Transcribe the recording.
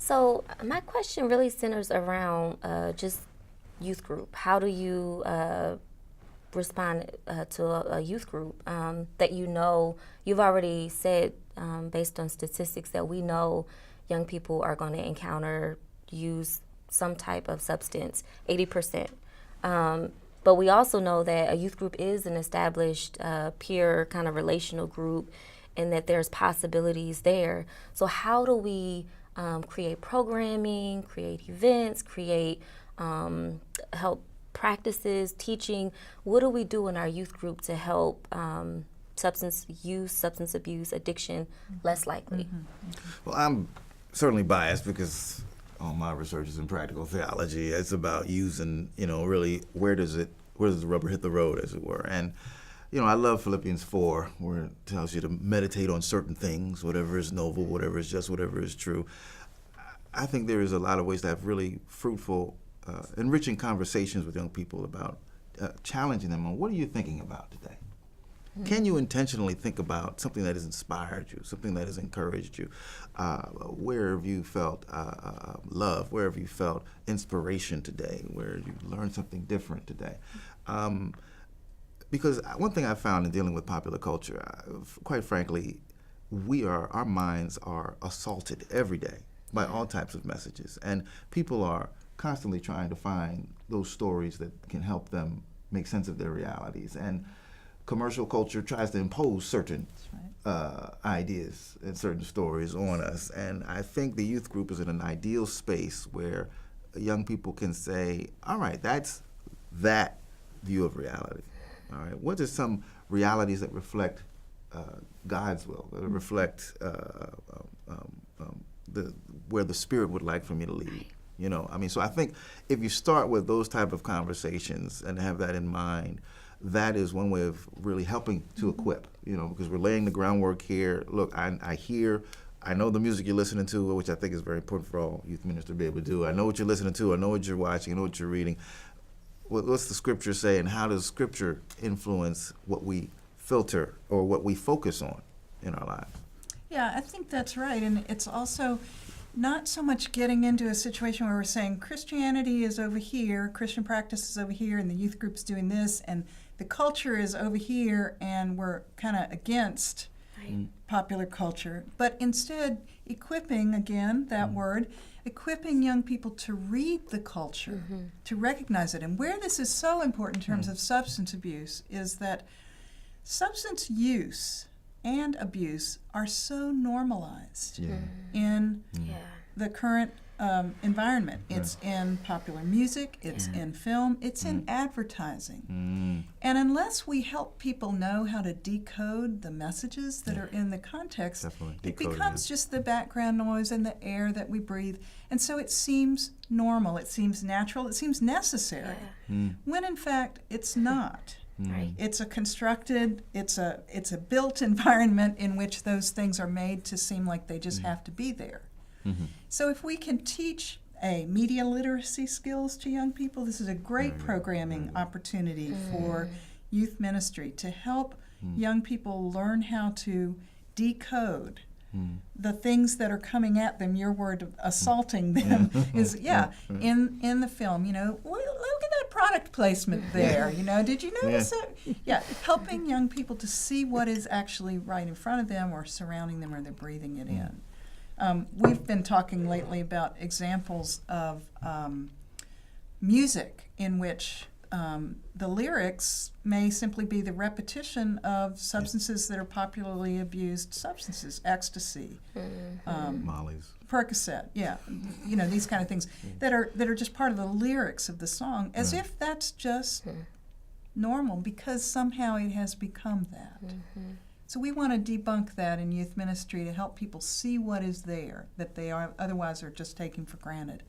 So my question really centers around just youth group. How do you respond to a youth group that you've already said based on statistics that we know young people are going to use some type of substance, 80%. But we also know that a youth group is an established peer kind of relational group and that there's possibilities there. So how do we create programming, create events, create help practices, teaching? What do we do in our youth group to help substance use, substance abuse, addiction less likely? Well, I'm certainly biased because all my research is in practical theology. It's about using, really where does the rubber hit the road, as it were. And, I love Philippians 4, where it tells you to meditate on certain things, whatever is noble, whatever is just, whatever is true. I think there is a lot of ways to have really fruitful, enriching conversations with young people about challenging them on what are you thinking about today? Can you intentionally think about something that has inspired you, something that has encouraged you? Where have you felt love? Where have you felt inspiration today? Where you learned something different today? Because one thing I found in dealing with popular culture, quite frankly, our minds are assaulted every day by all types of messages. And people are constantly trying to find those stories that can help them make sense of their realities. And commercial culture tries to impose certain ideas and certain stories on us. And I think the youth group is in an ideal space where young people can say, all right, that's that view of reality. All right, what are some realities that reflect God's will, that reflect where the Spirit would like for me to lead? So I think if you start with those type of conversations and have that in mind, that is one way of really helping to equip, because we're laying the groundwork here. Look, I know the music you're listening to, which I think is very important for all youth ministers to be able to do. I know what you're listening to. I know what you're watching. I know what you're reading. What's the Scripture say, and how does Scripture influence what we filter or what we focus on in our lives? Yeah, I think that's right. And it's also not so much getting into a situation where we're saying Christianity is over here, Christian practice is over here, and the youth group's doing this, and the culture is over here, and we're kind of against popular culture. But instead, equipping, again, that word, equipping young people to read the culture, to recognize it. And where this is so important in terms of substance abuse is that substance use and abuse are so normalized in the current environment. It's in popular music, it's in film, it's in advertising. And unless we help people know how to decode the messages that are in the context, it becomes just the background noise and the air that we breathe. And so it seems normal, it seems natural, it seems necessary, when in fact it's not. Right. It's a constructed, it's a built environment in which those things are made to seem like they just have to be there. So if we can teach media literacy skills to young people, this is a great programming opportunity for youth ministry to help young people learn how to decode the things that are coming at them. Your word of assaulting them is in the film. Look at that product placement there. Did you notice that? Yeah, helping young people to see what is actually right in front of them or surrounding them, or they're breathing it in. We've been talking lately about examples of music in which the lyrics may simply be the repetition of substances that are popularly abused substances, ecstasy, Molly's, Percocet, these kind of things that are just part of the lyrics of the song, as if that's just normal because somehow it has become that. So we want to debunk that in youth ministry to help people see what is there that they otherwise are just taking for granted.